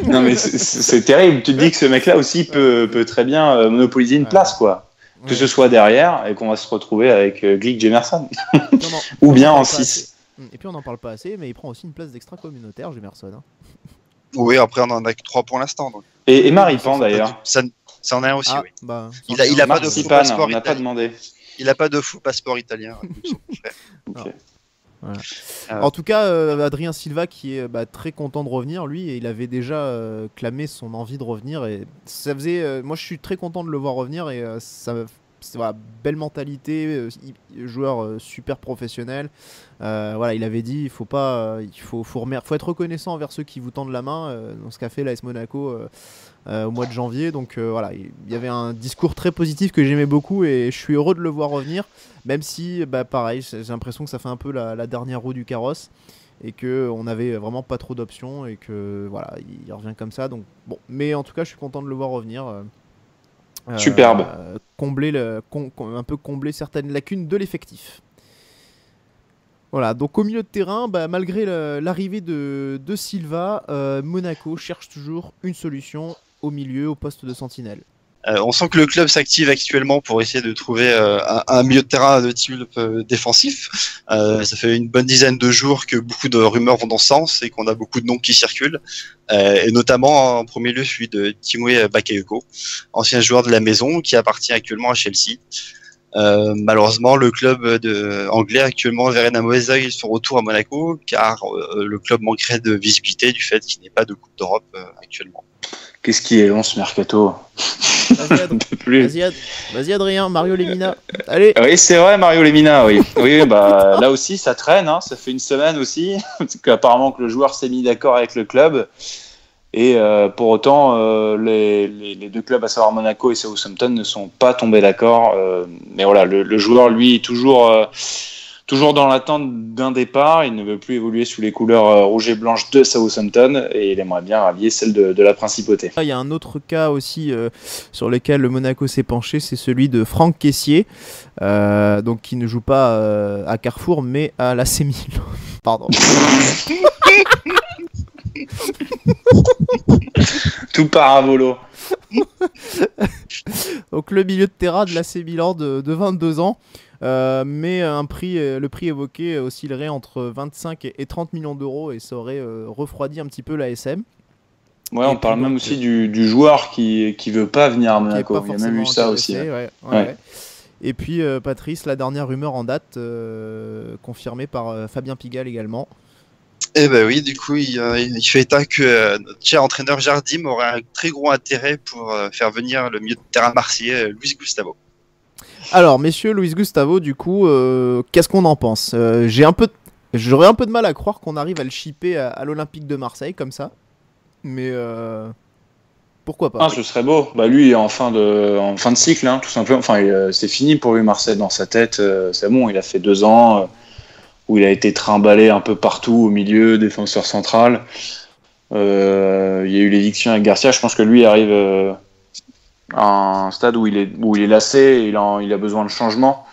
[SPEAKER 6] Non, mais c'est terrible. Tu te dis que ce mec-là aussi peut très bien monopoliser une place, quoi. Que ce soit derrière et qu'on va se retrouver avec Glick Jemerson. Ou bien en 6.
[SPEAKER 5] Et puis on n'en parle pas assez, mais il prend aussi une place d'extra-communautaire, Jemerson. Hein.
[SPEAKER 7] Oui, après on en a que 3 pour l'instant. Donc.
[SPEAKER 6] Et Maripan, d'ailleurs.
[SPEAKER 7] Ça en a un aussi, oui.
[SPEAKER 6] Il a pas de fou passeport, on n'a pas demandé.
[SPEAKER 7] Il a pas de fou passeport italien.
[SPEAKER 6] Okay.
[SPEAKER 5] Voilà. En tout cas, Adrien Silva qui est très content de revenir, lui, et il avait déjà clamé son envie de revenir. Et ça faisait, moi, je suis très content de le voir revenir et voilà, belle mentalité, joueur super professionnel. Voilà, il avait dit, il faut être reconnaissant envers ceux qui vous tendent la main. Dans ce qu'a fait l'AS Monaco. Au mois de janvier, donc voilà, il y avait un discours très positif que j'aimais beaucoup et je suis heureux de le voir revenir, même si pareil, j'ai l'impression que ça fait un peu la dernière roue du carrosse et qu'on n'avait vraiment pas trop d'options et que voilà, il revient comme ça, donc bon, mais en tout cas je suis content de le voir revenir.
[SPEAKER 6] Superbe.
[SPEAKER 5] Un peu combler certaines lacunes de l'effectif. Voilà, donc au milieu de terrain, malgré l'arrivée de Silva, Monaco cherche toujours une solution au milieu, au poste de sentinelle.
[SPEAKER 7] On sent que le club s'active actuellement pour essayer de trouver un milieu de terrain de type défensif. Ça fait une bonne dizaine de jours que beaucoup de rumeurs vont dans ce sens et qu'on a beaucoup de noms qui circulent. Et notamment en premier lieu celui de Timothy Bakayoko, ancien joueur de la maison qui appartient actuellement à Chelsea. Malheureusement, le club anglais actuellement verrait d'un mauvais œil son retour à Monaco, car le club manquerait de visibilité du fait qu'il n'y ait pas de Coupe d'Europe actuellement.
[SPEAKER 6] Qu'est-ce qui est long ce mercato?
[SPEAKER 5] Vas-y Adrien, Mario Lemina. Allez.
[SPEAKER 6] Oui, c'est vrai, Mario Lemina, oui. Oui, bah là aussi ça traîne, hein. Ça fait une semaine aussi qu'apparemment que le joueur s'est mis d'accord avec le club. Et pour autant, les deux clubs, à savoir Monaco et Southampton, ne sont pas tombés d'accord. Mais voilà, le joueur, lui, est toujours dans l'attente d'un départ. Il ne veut plus évoluer sous les couleurs rouges et blanches de Southampton et il aimerait bien rallier celle de la principauté.
[SPEAKER 5] Il y a un autre cas aussi sur lequel le Monaco s'est penché, c'est celui de Franck Kessié, donc qui ne joue pas à Carrefour mais à l'AC Milan. Pardon.
[SPEAKER 6] Tout part à volo.
[SPEAKER 5] Donc le milieu de terrain de l'AC Milan de 22 ans, mais le prix évoqué oscillerait entre 25 et 30 millions d'euros et ça aurait refroidi un petit peu l'ASM.
[SPEAKER 6] Ouais, on parle même aussi du joueur qui veut pas venir à Monaco. Il y a même eu ça aussi.
[SPEAKER 5] Ouais. Et puis Patrice, la dernière rumeur en date, confirmée par Fabien Pigalle également.
[SPEAKER 7] Eh ben oui, du coup, il fait état que notre cher entraîneur Jardim aurait un très gros intérêt pour faire venir le milieu de terrain marseillais, Luis Gustavo.
[SPEAKER 5] Alors, messieurs, Luis Gustavo, du coup, qu'est-ce qu'on en pense? J'aurais un peu de mal à croire qu'on arrive à le shipper à l'Olympique de Marseille comme ça, mais pourquoi pas?
[SPEAKER 6] Ah, ce serait beau. Bah lui, en fin de cycle, hein, tout simplement. Enfin, c'est fini pour lui, Marseille, dans sa tête. C'est bon, il a fait 2 ans. Où il a été trimballé un peu partout au milieu, défenseur central. Il y a eu l'éviction avec Garcia. Je pense que lui arrive à un stade où il est lassé, il a besoin de changement.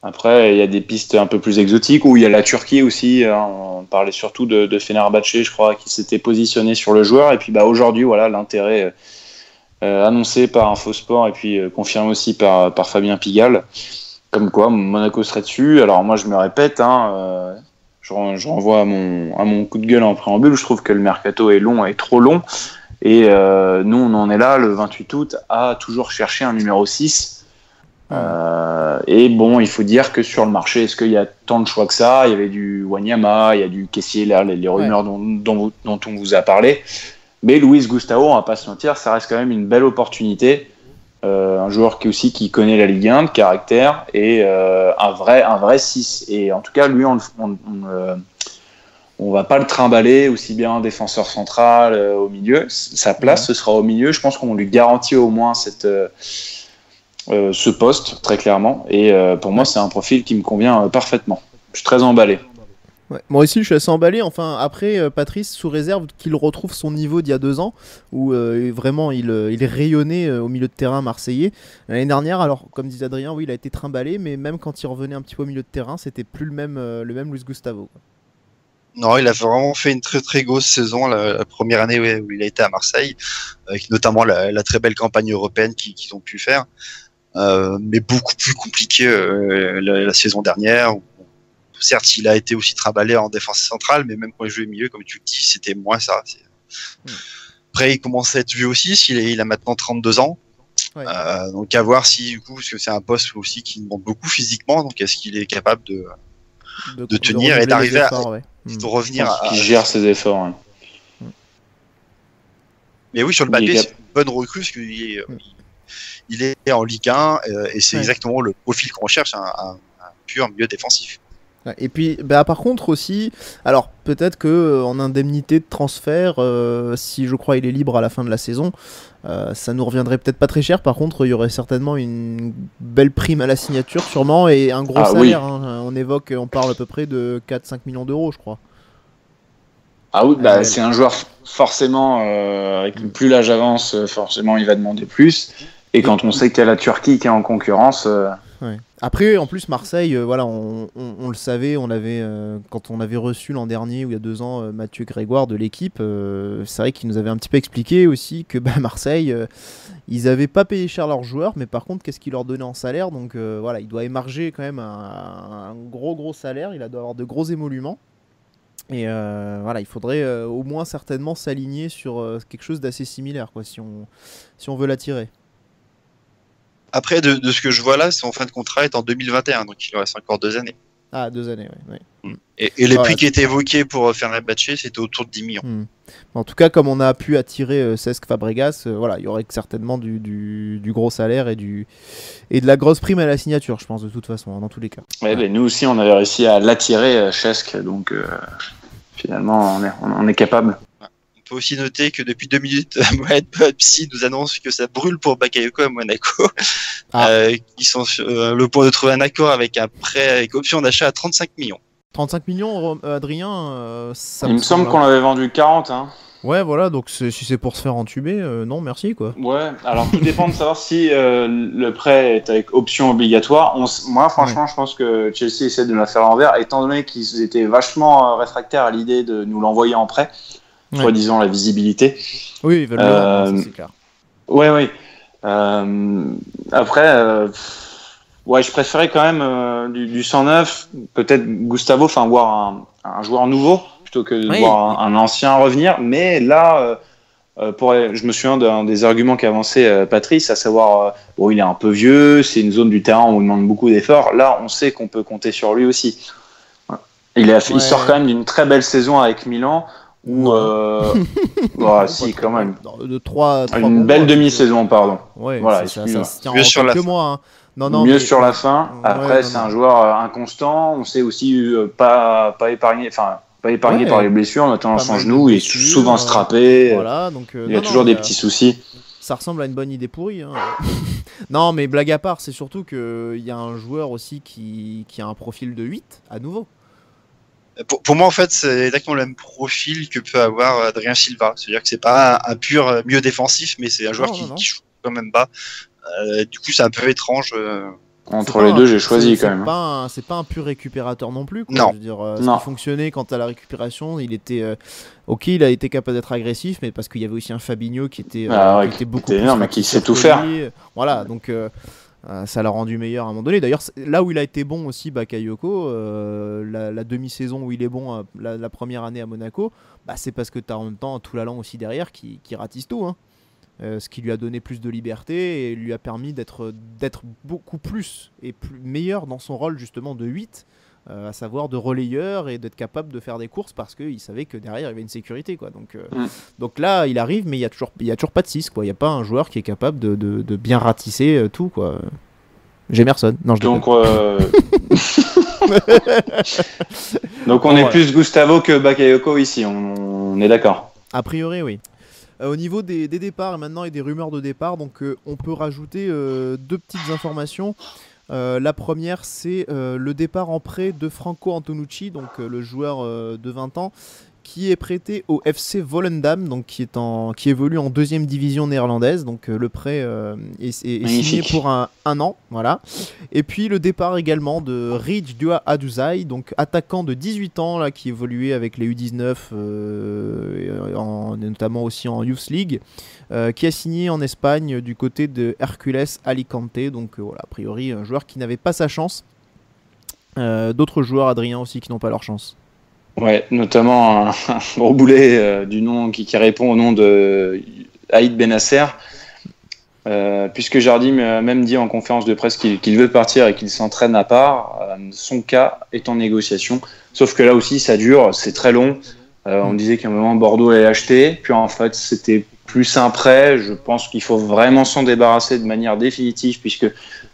[SPEAKER 6] Après, il y a des pistes un peu plus exotiques, où il y a la Turquie aussi. On parlait surtout de Fenerbahçe, je crois, qui s'était positionné sur le joueur. Et puis aujourd'hui, voilà, l'intérêt annoncé par Infosport et puis confirmé aussi par Fabien Pigalle. Comme quoi, Monaco serait dessus. Alors moi, je me répète, je renvoie à mon coup de gueule en préambule. Je trouve que le mercato est long et trop long. Et nous, on en est là, le 28 août, à toujours chercher un numéro 6. Et bon, il faut dire que sur le marché, est-ce qu'il y a tant de choix que ça? Il y avait du Wanyama, il y a du Kessié, là, les rumeurs dont on vous a parlé. Mais Luis Gustavo, on va pas se mentir, ça reste quand même une belle opportunité. Un joueur qui connaît la Ligue 1 de caractère et un vrai 6. Et en tout cas, lui, on va pas le trimballer aussi bien défenseur central au milieu. Sa place, ce sera au milieu. Je pense qu'on lui garantit au moins ce poste, très clairement. Et pour moi, c'est un profil qui me convient parfaitement. Je suis très emballé.
[SPEAKER 5] Ouais. Moi aussi, je suis assez emballé. Enfin, après, Patrice, sous réserve qu'il retrouve son niveau d'il y a 2 ans, où vraiment il est rayonné au milieu de terrain marseillais. L'année dernière, alors, comme disait Adrien, oui, il a été trimballé, mais même quand il revenait un petit peu au milieu de terrain, c'était plus le même Luis Gustavo.
[SPEAKER 7] Non, il a vraiment fait une très très grosse saison, la première année où il a été à Marseille, avec notamment la très belle campagne européenne qu'ils ont pu faire, mais beaucoup plus compliqué la saison dernière. Certes, il a été aussi trimballé en défense centrale, mais même quand il jouait milieu, comme tu le dis, c'était moins ça. Après, il commence à être vieux aussi, il a maintenant 32 ans. Ouais. Donc à voir si, du coup, parce que c'est un poste aussi qui demande beaucoup physiquement, donc est-ce qu'il est capable de tenir et d'arriver de revenir
[SPEAKER 6] à... Qui gère ses efforts. Hein.
[SPEAKER 7] Mais oui, sur le papier, c'est une bonne recrue, parce qu'il est en Ligue 1, et c'est exactement le profil qu'on recherche, un pur milieu défensif.
[SPEAKER 5] Et puis, par contre aussi, alors peut-être que en indemnité de transfert, si je crois il est libre à la fin de la saison, ça nous reviendrait peut-être pas très cher. Par contre, il y aurait certainement une belle prime à la signature, sûrement, et un gros salaire. Oui. On parle à peu près de 4-5 millions d'euros, je crois.
[SPEAKER 6] Ah oui, c'est un joueur forcément, plus l'âge avance, forcément il va demander plus. Et quand on sait qu'il y a la Turquie qui est en concurrence...
[SPEAKER 5] Ouais. Après, en plus, Marseille, voilà, on le savait, quand on avait reçu l'an dernier ou il y a 2 ans Mathieu Grégoire de l'équipe, c'est vrai qu'il nous avait un petit peu expliqué aussi que Marseille, ils n'avaient pas payé cher leurs joueurs, mais par contre, qu'est-ce qu'ils leur donnaient en salaire? Donc voilà, il doit émarger quand même un gros salaire, il doit avoir de gros émoluments. Et voilà, il faudrait au moins certainement s'aligner sur quelque chose d'assez similaire, quoi, si on veut l'attirer.
[SPEAKER 7] Après, de ce que je vois là, son fin de contrat est en 2021, donc il lui reste encore 2 années.
[SPEAKER 5] Ah, 2 années, ouais.
[SPEAKER 7] Et les prix qui étaient évoqués pour Fenerbahçe, c'était autour de 10 millions.
[SPEAKER 5] En tout cas, comme on a pu attirer Cesc Fabregas, voilà, il y aurait certainement du gros salaire et de la grosse prime à la signature, je pense, de toute façon, dans tous les cas.
[SPEAKER 6] Ouais, ben, nous aussi, on avait réussi à l'attirer, Cesc, donc finalement, on est capable.
[SPEAKER 7] On peut aussi noter que depuis 2 minutes, Mohamed Psy nous annonce que ça brûle pour Bakayoko à Monaco. Ils sont sur le point de trouver un accord avec un prêt avec option d'achat à 35 millions.
[SPEAKER 5] 35 millions, Adrien, ça
[SPEAKER 6] il me semble qu'on l'avait vendu 40. Hein.
[SPEAKER 5] Ouais, voilà, donc si c'est pour se faire entuber, non, merci, quoi.
[SPEAKER 6] Ouais, alors tout dépend de savoir si le prêt est avec option obligatoire. Moi, franchement, je pense que Chelsea essaie de la faire à l'envers, étant donné qu'ils étaient vachement réfractaires à l'idée de nous l'envoyer en prêt. Soi-disant la visibilité.
[SPEAKER 5] Oui, ils veulent ça, c'est clair.
[SPEAKER 6] Oui. Après, je préférais quand même du 109, peut-être Gustavo, enfin voir un joueur nouveau plutôt que de voir un ancien revenir. Mais là, je me souviens d'un des arguments qu'a Patrice, à savoir, il est un peu vieux, c'est une zone du terrain où il demande beaucoup d'efforts. Là, on sait qu'on peut compter sur lui aussi. Il sort quand même d'une très belle saison avec Milan. Ou si quand même une belle demi-saison, pardon.
[SPEAKER 5] Ouais,
[SPEAKER 6] voilà,
[SPEAKER 5] ça se tient
[SPEAKER 7] mieux sur la fin.
[SPEAKER 5] Mois, hein.
[SPEAKER 6] Mieux sur la fin. Après, c'est un joueur inconstant. On sait aussi pas épargné par les blessures, notamment son genou. Il est souvent strappé.
[SPEAKER 5] Voilà, donc,
[SPEAKER 6] il y a toujours des petits soucis.
[SPEAKER 5] Ça ressemble à une bonne idée pourrie. Hein. Non, mais blague à part, c'est surtout qu'il y a un joueur aussi qui a un profil de 8 à nouveau.
[SPEAKER 7] Pour moi, en fait, c'est exactement le même profil que peut avoir Adrien Silva. C'est-à-dire que c'est pas un pur milieu défensif, mais c'est un joueur qui joue quand même bas. Du coup, c'est un peu étrange.
[SPEAKER 6] Entre les deux, j'ai choisi quand même.
[SPEAKER 5] C'est pas un pur récupérateur non plus. Quoi.
[SPEAKER 7] Non.
[SPEAKER 5] Je veux dire, ce qui fonctionnait quant à la récupération, il était il a été capable d'être agressif, mais parce qu'il y avait aussi un Fabinho qui était beaucoup plus
[SPEAKER 6] énorme, mais qui sait tout faire.
[SPEAKER 5] Voilà, donc. Ça l'a rendu meilleur à un moment donné. D'ailleurs, là où il a été bon aussi, Bakayoko, la demi-saison où il est bon, la première année à Monaco, c'est parce que tu as en même temps Toulalan aussi derrière qui ratisse tout. Hein. Ce qui lui a donné plus de liberté et lui a permis d'être beaucoup plus et meilleur dans son rôle justement de 8, à savoir de relayeur et d'être capable de faire des courses parce qu'il savait que derrière il y avait une sécurité, quoi. Donc là il arrive, mais il y a toujours pas de 6, quoi. Il n'y a pas un joueur qui est capable de bien ratisser tout, quoi. J'Emerson. Non, je
[SPEAKER 6] donc donc on est plus Gustavo que Bakayoko ici, on est d'accord.
[SPEAKER 5] A priori, oui. Au niveau des départs maintenant et des rumeurs de départ, donc on peut rajouter 2 petites informations. La première, c'est le départ en prêt de Franco Antonucci, donc le joueur de 20 ans, qui est prêté au FC Volendam, donc qui évolue en 2e division néerlandaise. Donc le prêt est signé pour un an, voilà. Et puis le départ également de Rich Dua Aduzai, donc attaquant de 18 ans là, qui évoluait avec les U19, notamment aussi en Youth League, qui a signé en Espagne du côté de Hercules Alicante. Donc voilà, a priori un joueur qui n'avait pas sa chance. D'autres joueurs, Adrien, aussi, qui n'ont pas leur chance.
[SPEAKER 6] Ouais, notamment un gros boulet du nom qui répond au nom de Aïd Benasser, puisque Jardim a même dit en conférence de presse qu'il veut partir et qu'il s'entraîne à part. Son cas est en négociation, sauf que là aussi ça dure, c'est très long. On disait qu'à un moment Bordeaux allait l'acheter, puis en fait c'était plus un prêt. Je pense qu'il faut vraiment s'en débarrasser de manière définitive, puisque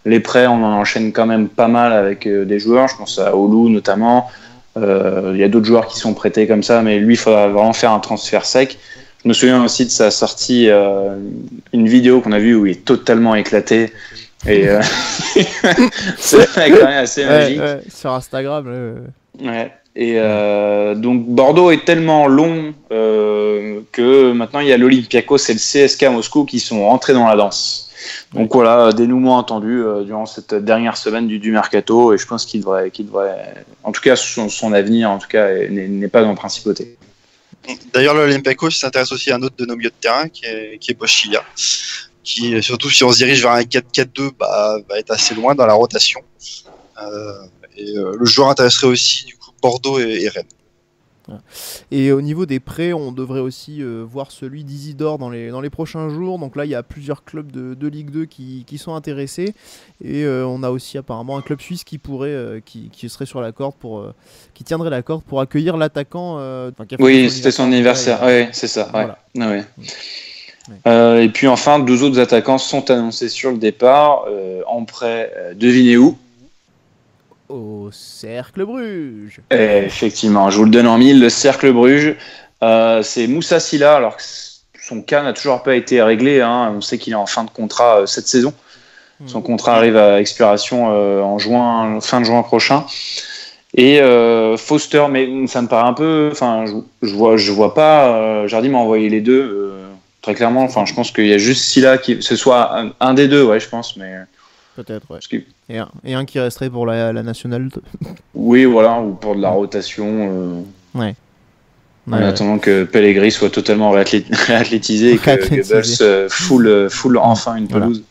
[SPEAKER 6] les prêts on en enchaîne quand même pas mal avec des joueurs. Je pense à Oulu notamment. Il y a d'autres joueurs qui sont prêtés comme ça, mais lui il faudra vraiment faire un transfert sec. Je me souviens aussi de sa sortie, une vidéo qu'on a vue où il est totalement éclaté et c'est quand même assez magique.
[SPEAKER 5] Ouais, sur Instagram.
[SPEAKER 6] Ouais. Et donc Bordeaux est tellement long que maintenant il y a l'Olympiakos et le CSKA Moscou qui sont rentrés dans la danse. Donc voilà, dénouement attendu durant cette dernière semaine du mercato, et je pense qu'il devrait, en tout cas son avenir, en tout cas, n'est pas en principauté.
[SPEAKER 7] D'ailleurs, l'Olympiakos s'intéresse aussi à un autre de nos milieux de terrain qui est Boschilia, qui, surtout si on se dirige vers un 4-4-2, va être assez loin dans la rotation. Le joueur intéresserait aussi du coup Bordeaux et Rennes.
[SPEAKER 5] Et au niveau des prêts, on devrait aussi voir celui d'Isidore dans les prochains jours. Donc là, il y a plusieurs clubs de Ligue 2 qui sont intéressés. Et on a aussi apparemment un club suisse qui pourrait, qui serait sur la corde qui tiendrait la corde pour accueillir l'attaquant.
[SPEAKER 6] Oui, c'était son anniversaire. Oui, c'est ça.
[SPEAKER 5] Voilà.
[SPEAKER 6] Ouais. Et puis enfin, 2 autres attaquants sont annoncés sur le départ en prêt. Devinez où?
[SPEAKER 5] Au Cercle Bruges.
[SPEAKER 6] Effectivement, je vous le donne en mille. Le Cercle Bruges, c'est Moussa Sylla. Alors que son cas n'a toujours pas été réglé. On sait qu'il est en fin de contrat cette saison. Son contrat arrive à expiration en fin de juin prochain. Et Foster, mais ça me paraît un peu. Enfin, je vois pas. Jardim m'a envoyé les deux très clairement. Enfin, je pense qu'il y a juste Sylla qui, ce soit un des deux, ouais, je pense, mais.
[SPEAKER 5] Peut-être, ouais. Et un qui resterait pour la nationale.
[SPEAKER 6] Oui, voilà, ou pour de la rotation.
[SPEAKER 5] Ouais.
[SPEAKER 6] En attendant que Pellegrini soit totalement réathlétisé et que Goebbels foule enfin une pelouse. Voilà.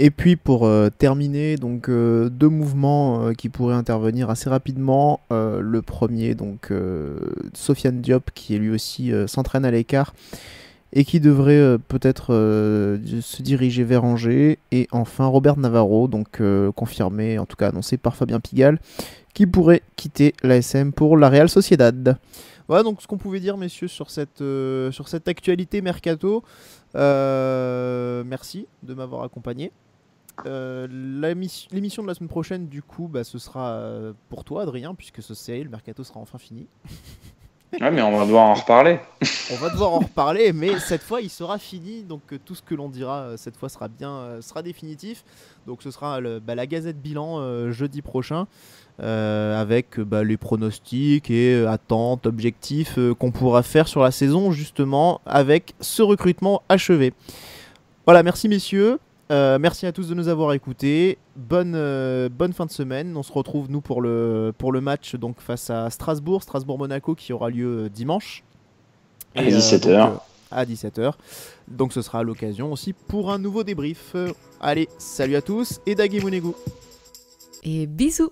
[SPEAKER 5] Et puis pour terminer, donc 2 mouvements qui pourraient intervenir assez rapidement. Le premier, donc Sofiane Diop, qui lui aussi s'entraîne à l'écart et qui devrait peut-être se diriger vers Angers. Et enfin Robert Navarro, donc confirmé, en tout cas annoncé par Fabien Pigalle, qui pourrait quitter l'ASM pour la Real Sociedad. Voilà donc ce qu'on pouvait dire, messieurs, sur cette actualité mercato. Merci de m'avoir accompagné. L'émission de la semaine prochaine, du coup, ce sera pour toi, Adrien, puisque le mercato sera enfin fini.
[SPEAKER 6] Ouais, mais on va devoir en reparler.
[SPEAKER 5] On va devoir en reparler, mais cette fois il sera fini, donc tout ce que l'on dira cette fois sera définitif. Donc ce sera la Gazette Bilan jeudi prochain, avec les pronostics et attentes, objectifs qu'on pourra faire sur la saison, justement avec ce recrutement achevé. Voilà, merci messieurs. Merci à tous de nous avoir écoutés. Bonne fin de semaine. On se retrouve nous pour le match donc face à Strasbourg-Monaco qui aura lieu dimanche.
[SPEAKER 6] À 17h.
[SPEAKER 5] À 17h. Donc ce sera l'occasion aussi pour un nouveau débrief. Allez, salut à tous et Dagi Mounegou.
[SPEAKER 4] Et bisous.